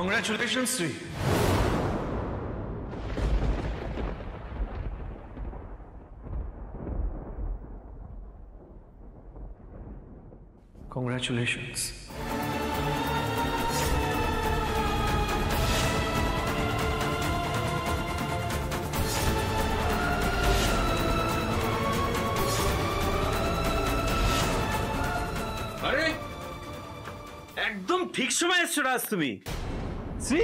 Congratulations, Sri. Congratulations. আরে একদম ঠিক সময় এসছো রাজ তুমি। শ্রী,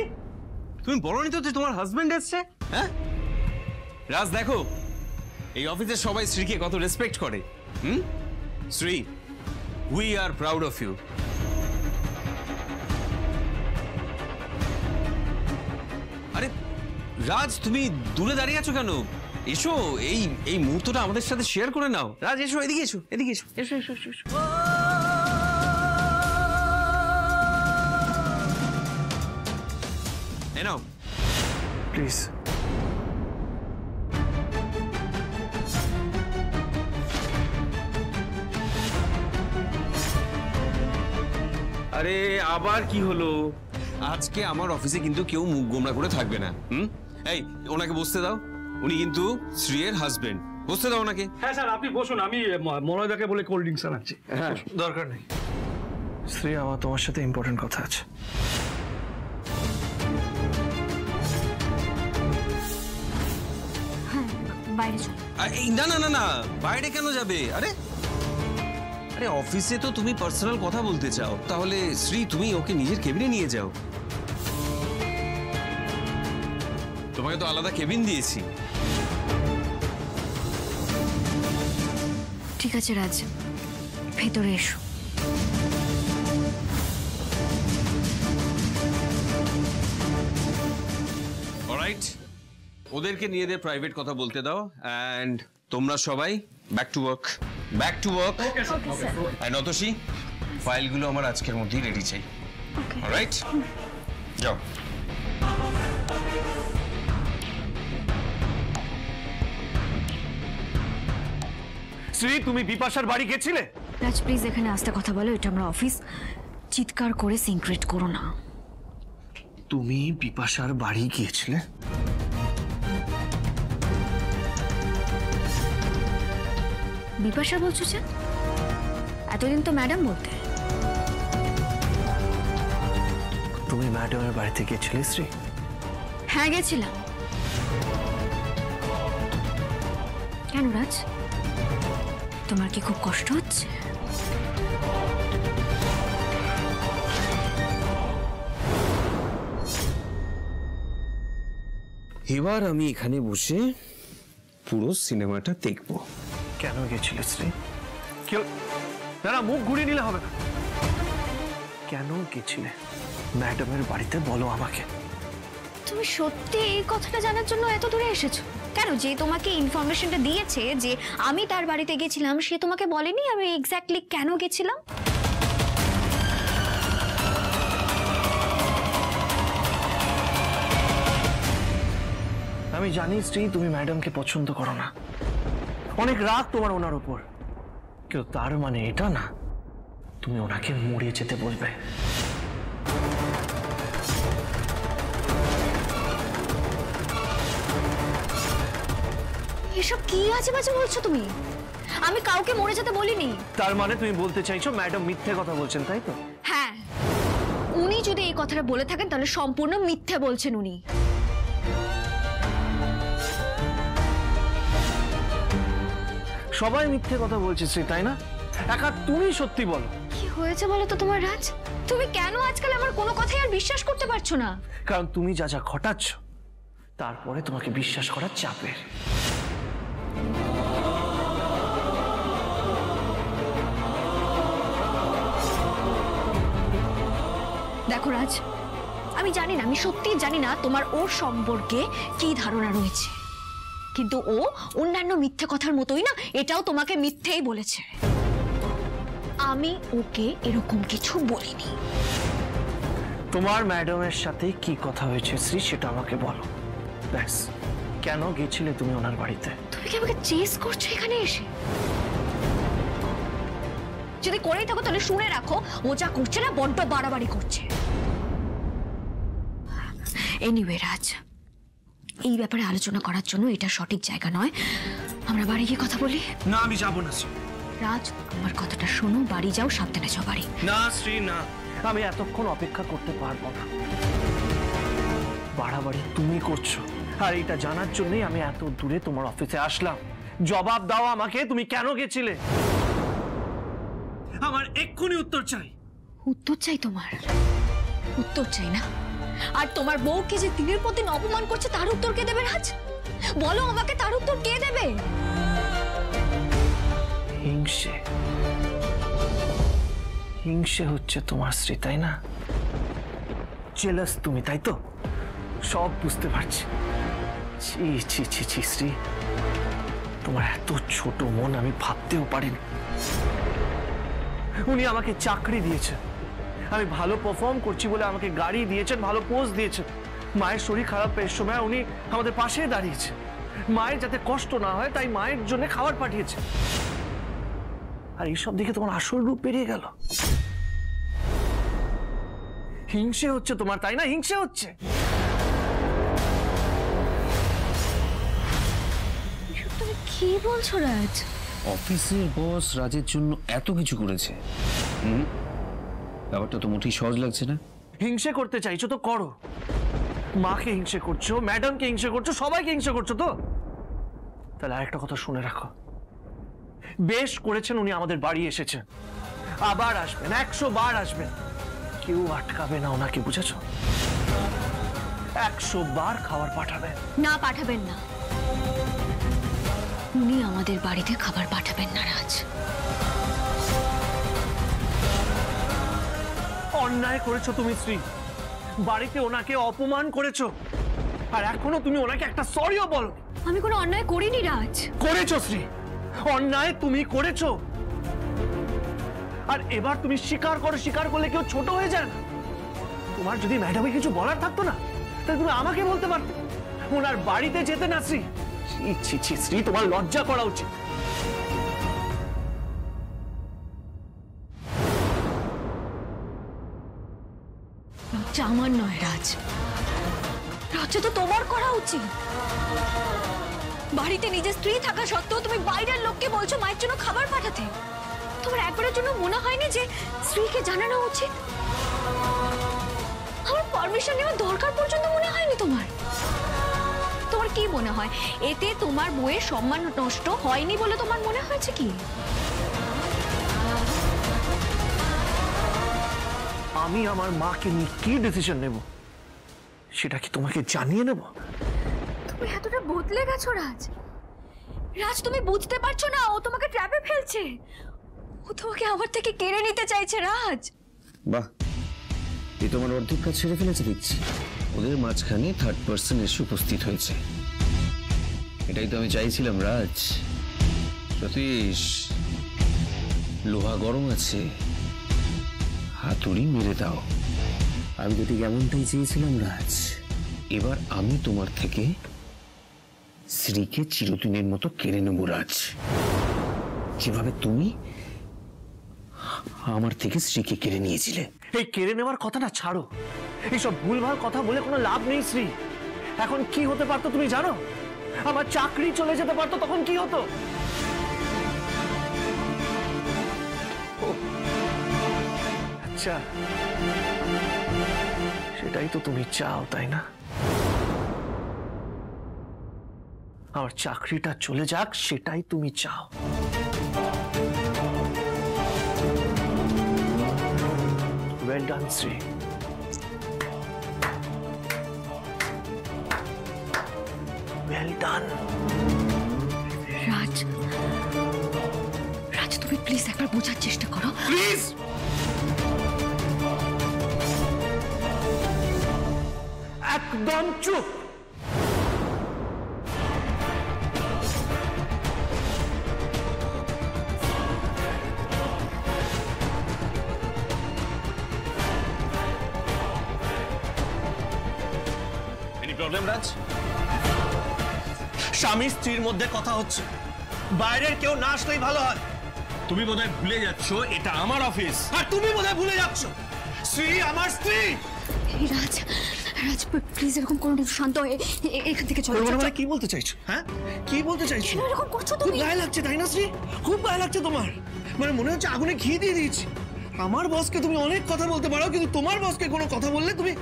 তুমি বলনি তো যে তোমার হাজবেন্ড এসছে? হ্যাঁ রাজ, দেখো এই অফিসের সবাই শ্রীকে কত রেসপেক্ট করে। Shri, we are proud of you. আরে রাজ, তুমি দূরে দাঁড়িয়ে আছো কেন? এসো, এই মুহূর্তটা আমাদের সাথে শেয়ার করে নাও। রাজ এসো, এদিকে এসো, এদিকে এসো, এসো এসো এসো এসো। নাও প্লিজ। আরে আবার কি হলো? আজকে আমার অফিসে কিন্তু কেউ মুখ গোমরা করে থাকবে না। এই ওনাকে বসতে দাও, উনি কিন্তু শ্রীয়ের হাজবেন্ড। বসতে দাও ওনাকে। হ্যাঁ স্যার, আপনি বসুন, আমি মনোদাকে বলে কোল্ড ড্রিঙ্কস আনাচ্ছি। হ্যাঁ, দরকার নেই শ্রী, আমার তোমার সাথে ইম্পর্টেন্ট কথা আছে। বাইরে চল। না না না না, বাইরে কেন যাবে? আরে আরে অফিসে তো তুমি পার্সোনাল কথা বলতে চাও, তাহলে শ্রী তুমি ওকে নিজের কেবিনে নিয়ে যাও। তোমাকে তো আলাদা কেবিন দিয়েছি। ঠিক আছে রাজ, ভেতরে এসো। অলরাইট, ওদেরকে নিয়ে দে প্রাইভেট কথা বলতে দাও। অ্যান্ড তোমরা সবাই back to work, back to work. আর নতোষী, ফাইলগুলো আমার আজকের মধ্যেই রেডি চাই। অলরাইট, যাও। শ্রী, তুমি বিপাশার বাড়ি গেছিলে? রাজ প্লিজ এখানে আস্তে কথা বলো, এটা আমরা অফিস, চিৎকার করে সিনক্রেট করো না। তুমি বিপাশার বাড়ি গিয়েছিলে? বিপাশা বলছো যে? এতদিন তো ম্যাডাম বলতে। তুমি ম্যাডামের বাড়িতে গিয়েছিলে শ্রী? হ্যাঁ গেছিলাম। কেন রাজ, তোমার কি খুব কষ্ট হচ্ছে? এবার আমি এখানে বসে পুরো সিনেমাটা দেখব। কেন গেছিলে শ্রী? কেউ না, মুখ ঘুরিয়ে নিলে হবে না। কেন গেছিলে ম্যাডামের বাড়িতে, বলো আমাকে। তুমি সত্যি এই কথাটা জানার জন্য এত দূরে এসেছো? কেন, যে তোমাকে ইনফরমেশনটা দিয়েছে যে আমি তার বাড়িতে গেছিলাম, সে তোমাকে বলেনি আমি এক্স্যাক্টলি কেন গেছিলাম? আমি জানি শ্রী, তুমি ম্যাডামকে পছন্দ করো না, অনেক রাগ তোমার ওনার উপর, কিন্তু তার মানে এটা না তুমি ওনাকে মরে যেতে বলবে। এসব কি আজে বাজে বলছো তুমি? আমি কাউকে মরে যেতে বলিনি। তার মানে তুমি বলতে চাইছো ম্যাডাম মিথ্যে কথা বলছেন, তাই তো? হ্যাঁ, উনি যদি এই কথাটা বলে থাকেন তাহলে সম্পূর্ণ মিথ্যে বলছেন উনি। সবাই মিথ্যে কথা বলছে শ্রী, তাই না? একা তুমি সত্যি বলো। কি হয়েছে বলো তো তোমার রাজ? তুমি কেন আজকাল আমার কোনো কথাই আর বিশ্বাস করতে পারছো না? কারণ তুমি যা যা ঘটাচ্ছ তারপরে তোমাকে বিশ্বাস করার চাপের। দেখো রাজ, আমি জানি না, আমি সত্যিই জানি না তোমার ওর সম্পর্কে কি ধারণা রয়েছে, কিন্তু ও অন্যান্য মিথ্যে কথার মতোই না এটাও তোমাকে মিথ্যেই বলেছে। আমি ওকে এরকম কিছু বলিনি। তোমার ম্যাডামের সাথে কি কথা হয়েছে শ্রী, সেটা আমাকে বলো। ব্যাস, কেন গেছিলে তুমি ওনার বাড়িতে? তুমি কি আমাকে চেস করছো এখানে এসে? যদি করেই থাকো তাহলে শুনে রাখো, ও যা করছে না বড্ড বাড়াবাড়ি করছে। এনিওয়ে রাজ, এই ব্যাপারে আলোচনা করার জন্য এটা সঠিক জায়গা নয়। আমরা বাড়ি গিয়ে কথা বলি। না, আমি যাবো না শ্রী। রাজ, আমার কথাটা শোনো, বাড়ি যাও, সাবধানে যাও বাড়ি। না শ্রী, না, আমি এতক্ষণ অপেক্ষা করতে পারবো না। বাড়াবাড়ি তুমি করছো, আর এটা জানার জন্যই আমি এত দূরে তোমার অফিসে আসলাম। জবাব দাও আমাকে, তুমি কেন গেছিলে? আমার এক্ষুনি উত্তর চাই। উত্তর চাই তোমার? উত্তর চাই না? আর তোমার বউকে যে দিনের পর দিন অপমান করছে তার উত্তর কে দেবে রাজ? বলো আমাকে, তার উত্তর কে দেবে? হিংসে, হিংসে হচ্ছে তোমার স্ত্রী, তাই না? জেলাস তুমি, তাই তো? সব বুঝতে পারছি। ছি ছি ছি ছি শ্রী, তোমার এত ছোট মন আমি ভাবতেও পারিনি। উনি আমাকে চাকরি দিয়েছেন, আমি ভালো পারফর্ম করছি বলে আমাকে গাড়ি দিয়েছেন, ভালো পোস্ট দিয়েছেন। মায়ের শরীর খারাপের সময় উনি আমাদের পাশে দাঁড়িয়েছে। মায়ের যাতে কষ্ট না হয় তাই মায়ের জন্য খাবার পাঠিয়েছে। আর এইসব দেখে তোমার আসল রূপ বেরিয়ে গেল। হিংসে হচ্ছে তোমার, তাই না? হিংসে হচ্ছে। তুমি কি বলছো রাজ? অফিসের বস রাজের জন্য এত কিছু করেছে, ব্যাপারটা তো মোটেই সহজ লাগছে না। হিংসে করতে চাইছো তো করো। মাকে হিংসে করছো, ম্যাডামকে হিংসে করছো, সবাইকে হিংসে করছো তো। তাহলে আরেকটা কথা শুনে রাখো, বেশ করেছেন উনি আমাদের বাড়ি এসেছেন, আবার আসবেন, 100 বার আসবেন, কেউ আটকাবে না ওনাকে, বুঝেছো? 100 বার খাবার পাঠাবেন। না, পাঠাবেন না। উনি আমাদের বাড়িতে খাবার পাঠাবেন না রাজ। অন্যায় করেছো তুমি শ্রী, বাড়িতে ওনাকে অপমান করেছো, আর এখনো তুমি ওনাকে একটা সরিও বলো। আমি কোনো অন্যায় করিনি রাজ। করেছো শ্রী, অন্যায় তুমি করেছো। আর এবার তুমি স্বীকার করো, স্বীকার করলে কেউ ছোট হয়ে যায় না। তোমার যদি ম্যাডামে কিছু বলার থাকতো না, তাহলে তুমি আমাকে বলতে পারতে, ওনার বাড়িতে যেতে না শ্রী। ছি ছি শ্রী, তোমার লজ্জা করা উচিত। লজ্জা আমার নয় রাজ, লজ্জা তো তোমার করা উচিত। বাড়িতে নিজের স্ত্রী থাকা সত্ত্বেও তুমি বাইরের লোককে বলছো মায়ের জন্য খাবার পাঠাতে। তোমার একবারের জন্য মনে হয়নি যে স্ত্রীকে জানানো উচিত? আমার পারমিশন নেওয়ার দরকার পর্যন্ত মনে হয়নি তোমার? তোমার কি মনে হয় এতে তোমার বউয়ের সম্মান নষ্ট হয়নি বলে তোমার মনে হয়েছে কি? আমি আমার মাকে নিয়ে কি ডিসিশন নেব সেটা কি তোমাকে জানিয়ে নেব? তুমি এতটা বদলে গেছো রাজ। রাজ, তুমি বুঝতে পারছো না ও তোমাকে ট্র্যাপে ফেলছে। ও তোমাকে আমার থেকে কেড়ে নিতে চাইছে রাজ। বাহ, এই তোমার অর্ধেক কাজ ছেড়ে ফেলেছে দেখছি। ওদের মাঝখানে থার্ড পার্সন এসে উপস্থিত হয়েছে। এটাই তো আমি চাইছিলাম রাজ। সতীশ, লোহা গরম আছে, হাতুড়ি মেরে দাও। আমি তো ঠিক এমনটাই চেয়েছিলাম রাজ। এবার আমি তোমার থেকে শ্রীকে চিরদিনের মতো কেড়ে নেব রাজ, যেভাবে তুমি আমার থেকে শ্রীকে কেড়ে নিয়েছিলে। এই কেড়ে নেওয়ার কথাটা ছাড়ো, এইসব ভুলভাল কথা বলে কোনো লাভ নেই শ্রী। এখন কি হতে পারতো তুমি জানো? আমার চাকরি চলে যেতে পারতো, তখন কি হতো? আচ্ছা, সেটাই তো তুমি চাও, তাই না? আমার চাকরিটা চলে যাক, সেটাই তুমি চাও। Well done, Sri. Well done. রাজ, রাজ তুমি প্লিজ একবার বোঝার চেষ্টা করো। প্লিজ। একদম চুপ। প্রবলেম রাজ? স্বামী স্ত্রীর মধ্যে কথা হচ্ছে, বাইরের কেউ না আসলেই ভালো হয়। তুমি বোধহয় ভুলে যাচ্ছ এটা আমার অফিস। আর তুমি বোধহয় ভুলে যাচ্ছ শ্রী আমার স্ত্রী। রাজ, রাজ প্লিজ এরকম করো না, শান্ত হয়ে এখান থেকে চলো। মানে কি বলতে চাইছো? হ্যাঁ, কি বলতে চাইছো? কেন এরকম করছো খুব তুমি? গায়ে লাগছে তাই না শ্রী? খুব গায়ে লাগছে তোমার? মানে মনে হচ্ছে আগুনে ঘি দিয়ে দিয়েছি। আমার বসকে তুমি অনেক কথা বলতে পারো, কিন্তু তোমার বসকে কোনো কথা বললে তুমি,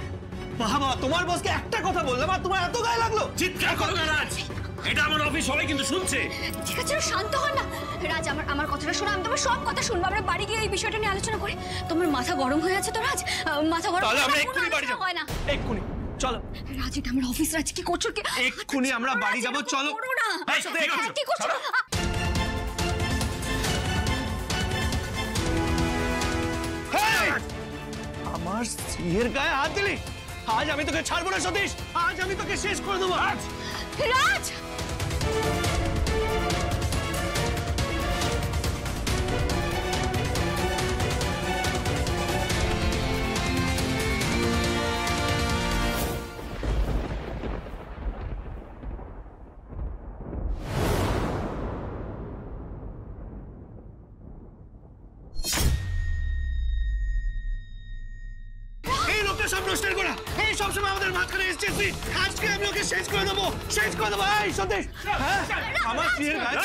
বাবা তোমার বসকে একটা কথা বললাম আর তোমার এত গায়ে লাগলো। চিৎকার করো না রাজ, এটা আমার অফিস, সবাই কিন্তু শুনছে। ঠিক আছে শান্ত হন না। রাজ আমার কথাটা শোনো, আমি তোমার সব কথা শুনবো। আমরা বাড়ি গিয়ে এই বিষয়টা নিয়ে আলোচনা করি। তোমার মাথা গরম হয়ে আছে তো রাজ? মাথা গরম তাহলে আমরা হলে এক্ষুনি কোনো বাড়ি আলোচনা যাবো। হয় না। এক্ষুনি চলো। রাজ এটা আমার অফিস, রাজ কি করছো? কি এক্ষুনি আমরা বাড়ি যাবো, চলো। করো না। এই, সাথে কি করছো? কি করছো? আমার স্ত্রীর গায়ে হাত দিলি? আজ আমি তোকে ছাড়বো না সতীশ, আজ আমি তোকে শেষ করে দেবো। রাজ এই লোকটা সব নষ্ট করা, এই সবসময় আমাদের মাঝখানে এসেছে। আজকে আমি ওকে শেষ করে দেবো, শেষ করে দেবো। এই সতীশ, হ্যাঁ আমার স্ত্রীর গায়ে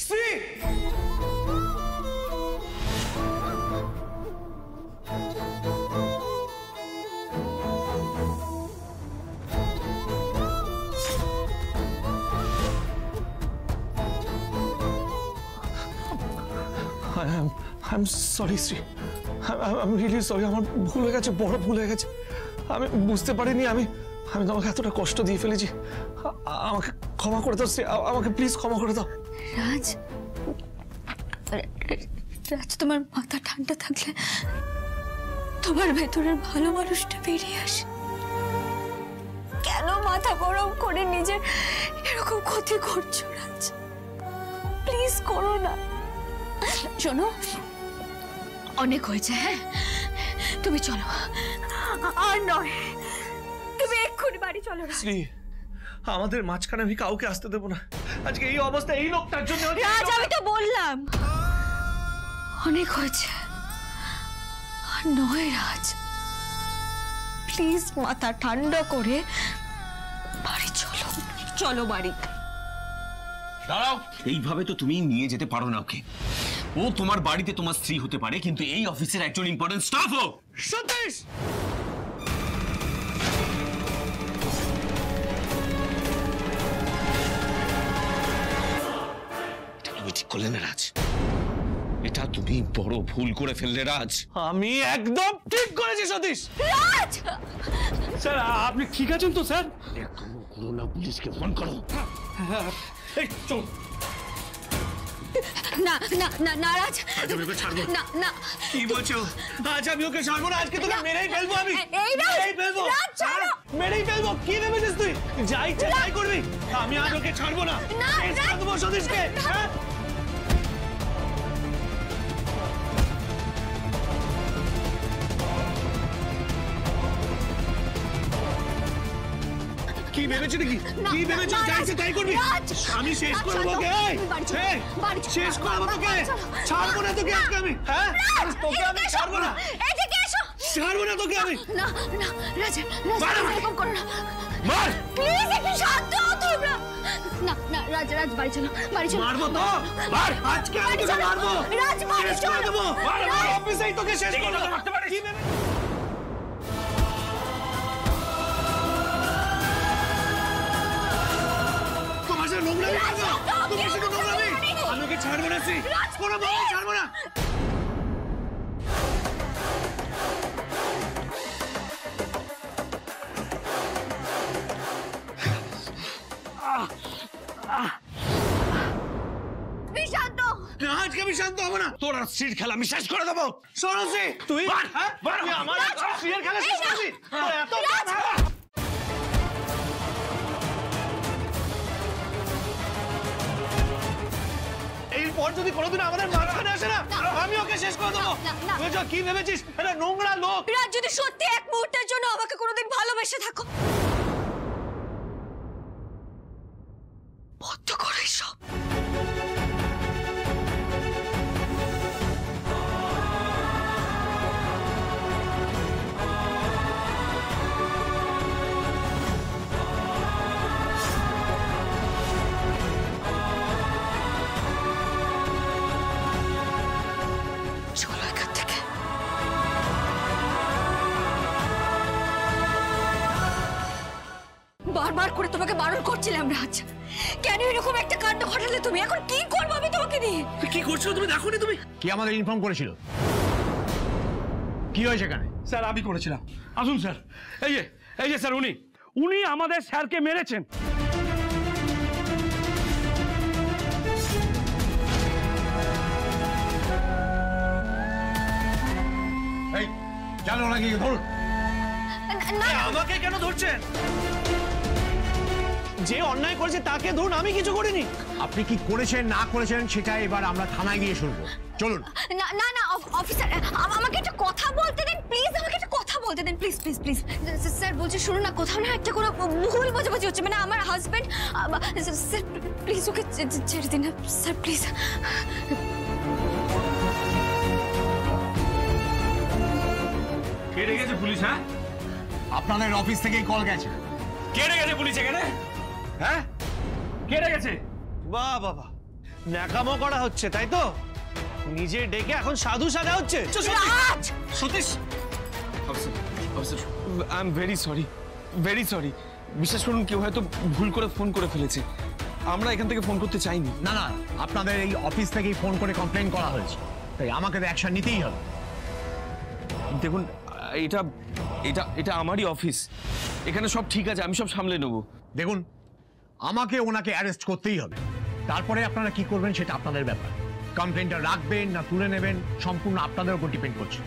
Shri, I'm sorry, Shri. I'm really sorry. আমার ভুল হয়ে গেছে, বড় ভুল হয়ে গেছে। আমি বুঝতে পারিনি, আমি তোমাকে এতটা কষ্ট দিয়ে ফেলেছি। আমাকে ক্ষমা করে দাও শ্রী, আমাকে প্লিজ ক্ষমা করে দাও। রাজ রাজ তোমার মাথা ঠান্ডা থাকলে তোমার ভেতরের ভালো মানুষটা বেরিয়ে আসে। কেন মাথা গরম করে নিজের এরকম ক্ষতি করছো রাজ? প্লিজ করো না। শোনো, অনেক হয়েছে, হ্যাঁ তুমি চলো। আর নয়, তুমি এক্ষুনি বাড়ি চলো। শ্রী, আমাদের মাঝখানে আমি কাউকে আসতে দেবো না। আজকে এই অবস্থা এই লোকটার জন্য। রাজ আমি তো বললাম অনেক হয়েছে। আর নয় রাজ, প্লিজ মাথা ঠান্ডা করে বাড়ি চলো। চলো বাড়ি। দাঁড়াও, এইভাবে তো তুমি নিয়ে যেতে পারো না ওকে। ও তোমার বাড়িতে তোমার স্ত্রী হতে পারে, কিন্তু এই অফিসের একজন ইম্পর্টেন্ট স্টাফ ও। সতীশ, তুমি ঠিক করলে না রাজ, এটা তুমি বড় ভুল করে ফেললে রাজ। আমি একদম ঠিক করেছি সতীশ। রাজ স্যার আপনি ঠিক আছেন তো স্যার? করোনা পুলিশকে ফোন করো। এই চল। না না না না রাজ, আমি ওকে ছাড়বো না না। কি বলছো? আজ আমি ওকে ছাড়বো না, আজকে তোকে মেরেই ফেলবো। আমি এই রাজ, মেরেই ফেলবো, রাজ ছাড়ো। মেরেই ফেলবো। কি ভেবেছিস তুই? যা ইচ্ছা তাই করবি। আমি আজ ওকে ছাড়বো না। না, শেষ করে দেবো সতীশকে। হ্যাঁ? কি ভেবেছো নাকি? না, কি ভেবেছো? না, যা রাজ, ইচ্ছা তাই করবি। রাজ, আমি শেষ রাজ, করে দেবো শান্ত ওকে। হও। এই, তুমি বাড়ি চলো, এই, বাড়ি চলো। শেষ করে দেবো তোকে। বাড়ি চলো। ছাড়বো না তোকে আজকে আমি। হ্যাঁ, তোকে আমি এদিকে এসো। ছাড়বো না। এদিকে এসো। ছাড়বো না তোকে আমি। না না রাজ, রাজ মার আমাকে। এরকম করো না। মার। প্লিজ একটু শান্ত হও তোমরা। না না রাজ, রাজ বাড়ি চলো, বাড়ি চলো। মারবো তো। মার। আজকে আমি বাড়ি তোকে চলো। মারবো। রাজ বাড়ি শেষ করে চলো। দেবো। রাজ, অফিসেই তোকে শেষ করে দেবো। মারতে পারিস? কি ভেবে- তোমার সাথে নোংরামি রাজ, করবো? শান্ত হও। তোমার সাথে কেউ নোংরামি? নোংরামি নেই। আমি ওকে ছাড়বো না শ্রী। রাজ, কোনো ভাবে ছাড়বো না। শান্ত। আজকে আমি শান্ত হব না। তোর আর স্ত্রীর খেলা আমি শেষ করে দেবো। সরসি তুই তুই আমার স্ত্রীর খেলা শেষ করবি? তোর এত এরপর যদি কোনোদিন আমাদের মাঝখানে আসে না, আমি ওকে শেষ করে দেবো। তুই কি ভেবেছিস এটা নোংরা লোক? রাজ, যদি সত্যি এক মুহূর্তের জন্য আমাকে কোনোদিন ভালোবেসে থাকো, বন্ধ করো এসব। চলো এখান থেকে। বারবার করে তোমাকে বারণ করছিলাম রাজ, কেন এরকম একটা কাণ্ড ঘটালে তুমি? এখন কি করবো আমি তোমাকে নিয়ে? কি করছো তুমি? দেখোনি তুমি কি আমাদের ইনফর্ম করেছিল? কি হয়েছে এখানে? স্যার আমি করেছিলাম। আসুন স্যার, এই যে স্যার, উনি আমাদের স্যারকে মেরেছেন। এই চলো ওনাকে ধরুন। না, আমাকে কেন ধরছেন? যে অন্যায় করেছে তাকে ধরুন, আমি কিছু করিনি। আপনি কি করেছেন না করেছেন সেটা এবার আমরা থানায় গিয়ে শুনবো। চলুন। না না না অফিসার, আমাকে একটা কথা বলতে দেন প্লিজ, আমাকে একটা কথা বলতে দেন প্লিজ প্লিজ প্লিজ। স্যার বলছে শুনুন না, কোথাও না একটা কোনো ভুল বোঝাবুঝি হচ্ছে, মানে আমার হাজবেন্ড। স্যার প্লিজ ওকে ছেড়ে দিন স্যার, প্লিজ। কে রেখেছে পুলিশ? হ্যাঁ, আপনাদের অফিস থেকেই কল গেছে। কে রেখেছে পুলিশ এখানে? হ্যাঁ, কে রেখেছে? বাহ বাবা, ন্যাকামো করা হচ্ছে তাই তো? নিজে ডেকে এখন সাধু সাজা হচ্ছে। Raj, Satish, I am very sorry. বিশ্বাস করুন, কেউ হয়তো ভুল করে ফোন করে ফেলেছে। আমরা এখান থেকে ফোন করতে চাইনি। না না, আপনাদের এই অফিস থেকেই ফোন করে কমপ্লেন করা হয়েছে, তাই আমাকে তো অ্যাকশন নিতেই হবে। দেখুন, এটা এটা এটা আমারই অফিস, এখানে সব ঠিক আছে, আমি সব সামলে নেব। দেখুন, আমাকে ওনাকে অ্যারেস্ট করতেই হবে, তারপরে আপনারা কি করবেন সেটা আপনাদের ব্যাপার। কমপ্লেনটা রাখবেন না তুলে নেবেন সম্পূর্ণ আপনাদের উপর ডিপেন্ড করছে।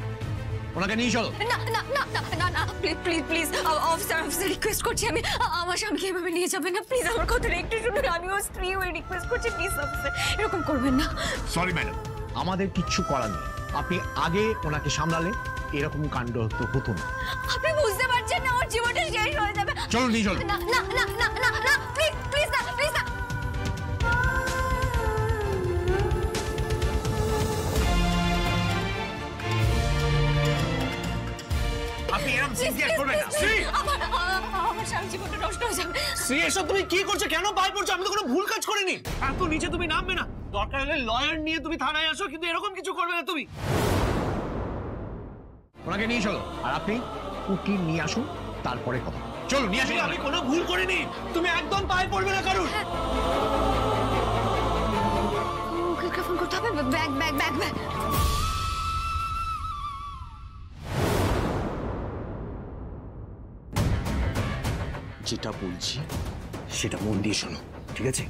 ওনাকে নিয়ে চলো। না না না না না না প্লিজ প্লিজ অফিসার রিকোয়েস্ট করছি, আমি আমার স্বামীকে এভাবে নিয়ে যাবেন না প্লিজ, আমার কথাটা একটু শুনুন, আমি ওর স্ত্রী হয়ে রিকোয়েস্ট করছি প্লিজ অফিসার, এরকম করবেন না। সরি ম্যাডাম, আমাদের কিচ্ছু করার নেই। আপনি আগে ওনাকে সামলালে এরকম কাণ্ড তো হতো না। আপনি বুঝতে পারছেন না, ওর জীবনটা শেষ হয়ে যাবে। চলুন নিয়ে চলুন। না না না না না না প্লিজ প্লিজ না প্লিজ না। আপনি এরকম সিরিয়াস করবেন না। আমার স্বামী জীবনটা নষ্ট হয়ে যাবে। শ্রী, এসব তুমি কি করছো? কেন পায়ে পড়ছো? আমি তো কোনো ভুল কাজ করিনি। এত নিচে তুমি নামবে না। দরকার হলে লয়ার নিয়ে তুমি থানায় আসো, কিন্তু এরকম কিছু করবে না তুমি। ওনাকে নিয়ে চলো, আর আপনি উকিল নিয়ে আসুন, তারপরে কথা। চলুন নিয়ে আসুন। আমি কোনো ভুল করিনি, তুমি একদম পায়ে পড়বে না কারণ। উকিলকে ফোন করতে হবে। Bag bag bag bag. যেটা বলছি সেটা মন দিয়ে শোনো, ঠিক আছে?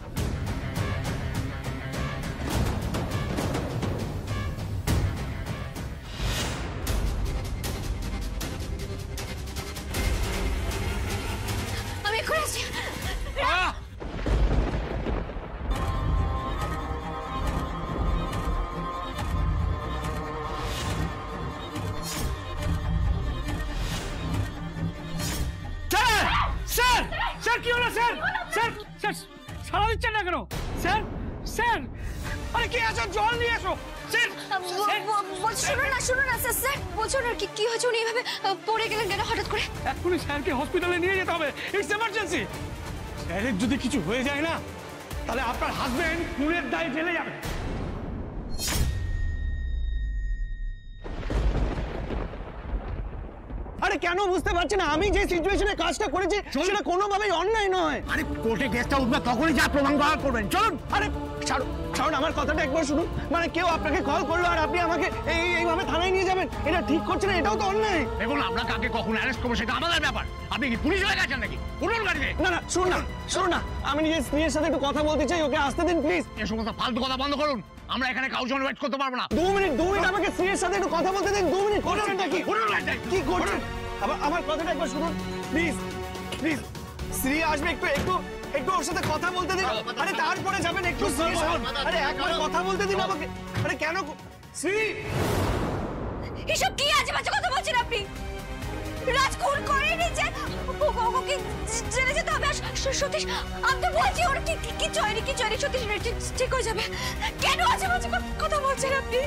আমি এক্ষুনি আসছি। স্যার স্যার কি হলো স্যার? স্যার স্যার সাড়া দিচ্ছেন না কেন? স্যার স্যার, আরে কে আছো? জল নিয়ে এসো স্যার। শুনুন না স্যার, স্যার বলছো না কি হয়েছে? উনি এভাবে পড়ে গেলেন কেন হঠাৎ করে? এক্ষুনি স্যারকে হসপিটালে নিয়ে যেতে হবে, ইটস এমার্জেন্সি। স্যারের যদি কিছু হয়ে যায় না, তাহলে আপনার হাজবেন্ড খুনের দায়ে জেলে যাবে। আরে কেন বুঝতে পারছি না? আমি যে সিচুয়েশনে কাজটা করেছি সেটা কোনোভাবেই অন্যায় নয়। আরে কোর্টে কেসটা উঠবে, তখনই যা প্রমাণ করা করবেন। চলুন। আরে ছাড়ুন, আমার কথাটা একবার শুনুন। মানে কেউ আপনাকে কল করলো আর আপনি আমাকে এইভাবে থানায় নিয়ে যাবেন, এটা ঠিক করছে না, এটাও তো অন্যায়। দেখুন, আমরা কাকে কখন অ্যারেস্ট করবো সেটা আমাদের ব্যাপার। আপনি কি পুলিশ হয়ে গেছেন নাকি? উঠুন গাড়িতে। না না, শুনুন না, আমি নিজের স্ত্রীর সাথে একটু কথা বলতে চাই, ওকে আসতে দিন প্লিজ। এ সমস্ত ফালতু কথা বন্ধ করুন। আমরা এখানে কাউর জন্য ওয়েট করতে পারবো না। 2 মিনিট আমাকে স্ত্রীর সাথে একটু কথা বলতে দিন। 2 মিনিট করছেনটা কি? কি করছেন? আমার কথাটা একবার শুনুন প্লিজ প্লিজ। শ্রী আসবে, একটু ওর সাথে কথা বলতে দিন। আরে তারপরে যাবেন একটু। আরে একবার কথা বলতে দিন আমাকে। আরে কেন শ্রী? এসব কি আজে বাজে কথা বলছেন আপনি? রাজ খুন করেনি যে ওকে জেলে যেতে হবে। সতীশ, আমি তো বলছি ওর কিছু হয়নি। সতীশ ঠিক হয়ে যাবে। কেন আজে বাজে কথা বলছেন আপনি?